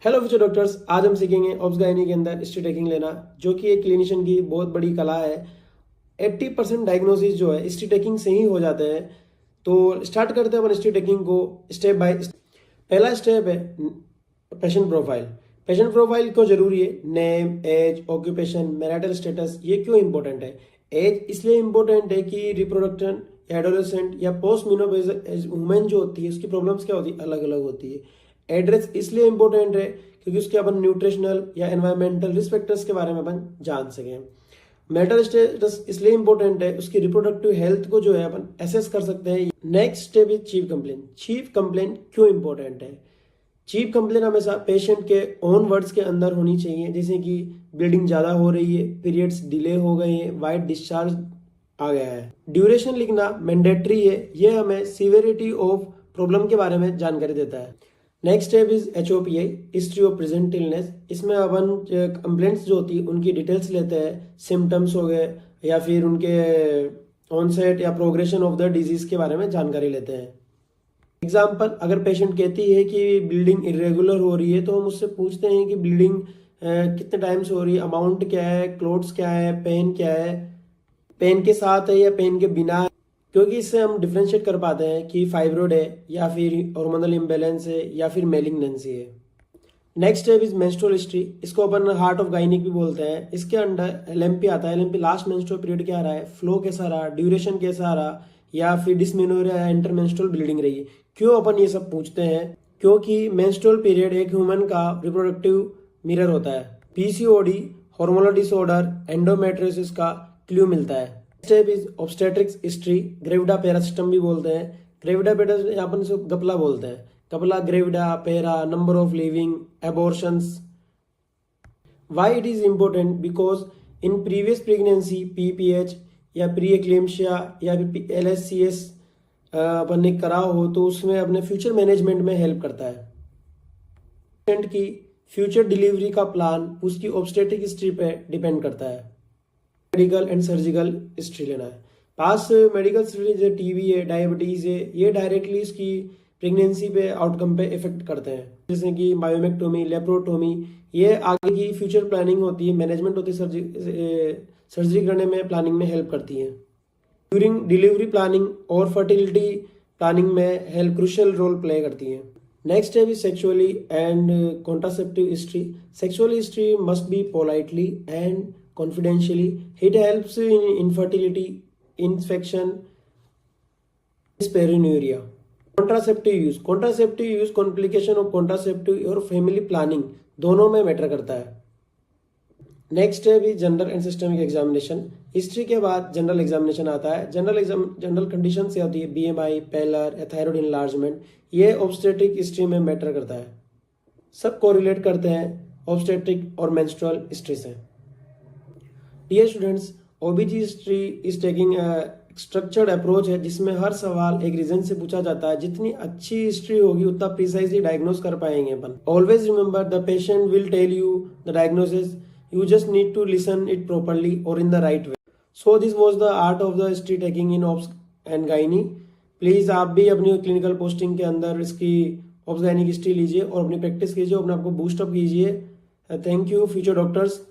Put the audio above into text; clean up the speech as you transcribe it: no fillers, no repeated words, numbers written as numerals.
Hello future doctors, आज हम सीखेंगे ऑब्स गायनी के अंदर हिस्ट्री टेकिंग लेना, जो कि एक क्लिनिशियन की बहुत बड़ी कला है। 80% डायग्नोसिस जो है हिस्ट्री टेकिंग से ही हो जाते हैं। तो स्टार्ट करते हैं अपन हिस्ट्री टेकिंग को स्टेप बाय। पहला स्टेप है पेशेंट प्रोफाइल। पेशेंट प्रोफाइल क्यों जरूरी है? Name, age, occupation, marital status. ये क्यों इंपॉर्टेंट है? एज इसलिए इंपॉर्टेंट है कि रिप्रोडक्शन, एडोलेसेंट या पोस्ट मेनोपॉज वुमेन जो होती है उसकी प्रॉब्लम्स क्या होती है, अलग अलग होती है। एड्रेस इसलिए इंपॉर्टेंट है क्योंकि उसके अपन न्यूट्रिशनल या एनवायरमेंटल रिस्क फैक्टर्स के बारे में अपन जान सकें। मेरिटल स्टेटस इसलिए इंपॉर्टेंट है, उसकी रिप्रोडक्टिव हेल्थ को जो है अपन एसेस कर सकते हैं। Next step is chief complaint. Chief complaint क्यों इंपॉर्टेंट है? चीफ कंप्लेंट हमेशा पेशेंट के ओन वर्ड्स के अंदर होनी चाहिए, जैसे कि ब्लीडिंग ज्यादा हो रही है, पीरियड्स डिले हो गए हैं, वाइट डिस्चार्ज आ गया है। ड्यूरेशन लिखना मैंडेटरी है, यह हमें सीवियरिटी ऑफ प्रॉब्लम के बारे में जानकारी देता है। Next step is HOPI, history of present illness. इसमें अपन कंप्लेंट्स जो होती है उनकी डिटेल्स लेते हैं, सिम्टम्स हो गए या फिर उनके ऑनसेट या प्रोग्रेशन ऑफ द डिजीज के बारे में जानकारी लेते हैं। एग्जाम्पल, अगर पेशेंट कहती है कि ब्लीडिंग इरेगुलर हो रही है तो हम उससे पूछते हैं कि ब्लीडिंग कितने टाइम से हो रही है, अमाउंट क्या है, क्लोट्स क्या है, पेन क्या है, पेन के साथ है या पेन के बिना है, क्योंकि इससे हम डिफ्रेंशिएट कर पाते हैं कि फाइब्रोड है या फिर हार्मोनल इम्बैलेंस है या फिर मेलिग्नेंसी है। Next step is menstrual history. इसको अपन हार्ट ऑफ गायनिक भी बोलते हैं। इसके अंडर LMP आता है। LMP लास्ट मेंस्ट्रुअल पीरियड क्या रहा है, फ्लो कैसा रहा, ड्यूरेशन कैसा रहा, या फिर डिस्मेनोरिया या इंटरमेंस्ट्रुअल ब्लीडिंग रही है। क्यों अपन ये सब पूछते हैं? क्योंकि मेंस्ट्रुअल पीरियड एक ह्यूमन का रिप्रोडक्टिव मिरर होता है। PCOD, हार्मोनल डिसऑर्डर, एंडोमेट्रियोसिस का क्लू मिलता है। Step is obstetrics history. Gravida पेरा सिस्टम भी बोलते हैं। ग्रेविडा पेरा अपन इसको गपला बोलते हैं। कपला, ग्रेविडा, पेरा, number of living, abortions. Why it is important? Because in previous pregnancy PPH या प्री एक्लेम्शिया या LSCS अपन ने करा हो तो उसमें अपने फ्यूचर मैनेजमेंट में हेल्प करता है। पेशेंट की फ्यूचर डिलीवरी का प्लान उसकी ऑब्स्टेट्रिक हिस्ट्री पे डिपेंड करता है। मेडिकल एंड सर्जिकल हिस्ट्री लेना है। पास मेडिकल हिस्ट्री जैसे TB है, डायबिटीज है, ये डायरेक्टली इसकी प्रेगनेंसी पे आउटकम पे इफेक्ट करते हैं, जैसे कि मायोमेक्टोमी, लेप्रोटोमी। ये आगे की फ्यूचर प्लानिंग होती है, मैनेजमेंट होती है, सर्जरी करने में प्लानिंग में हेल्प करती है। ड्यूरिंग डिलीवरी प्लानिंग और फर्टिलिटी प्लानिंग में हेल्प क्रूशियल रोल प्ले करती है। Next step is sexually and contraceptive history. Sexual history must be politely and confidentially. It helps in infertility, infection, dyspareunia. Contraceptive use, complication of contraceptive और family planning दोनों में matter करता है। Next step is general and systemic examination. History के बाद general examination आता है। General condition से होती है BMI, पेलर या थायराइड इनलार्जमेंट। ये ऑब्स्टेट्रिक हिस्ट्री में मैटर करता है। सब कोरिलेट करते हैं ऑब्स्टेट्रिक और मेंस्ट्रुअल हिस्ट्री से। Dear students, OBG history is taking structured approach है, जिसमें हर सवाल एक रीजन से पूछा जाता है। जितनी अच्छी हिस्ट्री होगी उतना प्रिसाइजली डायग्नोस कर पाएंगे अपन। Always remember the patient will tell you the diagnosis, you just need to listen it properly और in the right way. So this was the art of the history taking in obs and gynae. Please आप भी अपनी clinical posting के अंदर इसकी obs gynae की history लीजिए और अपनी प्रैक्टिस कीजिए, अपने आपको बूस्टअप कीजिए। Thank you future doctors.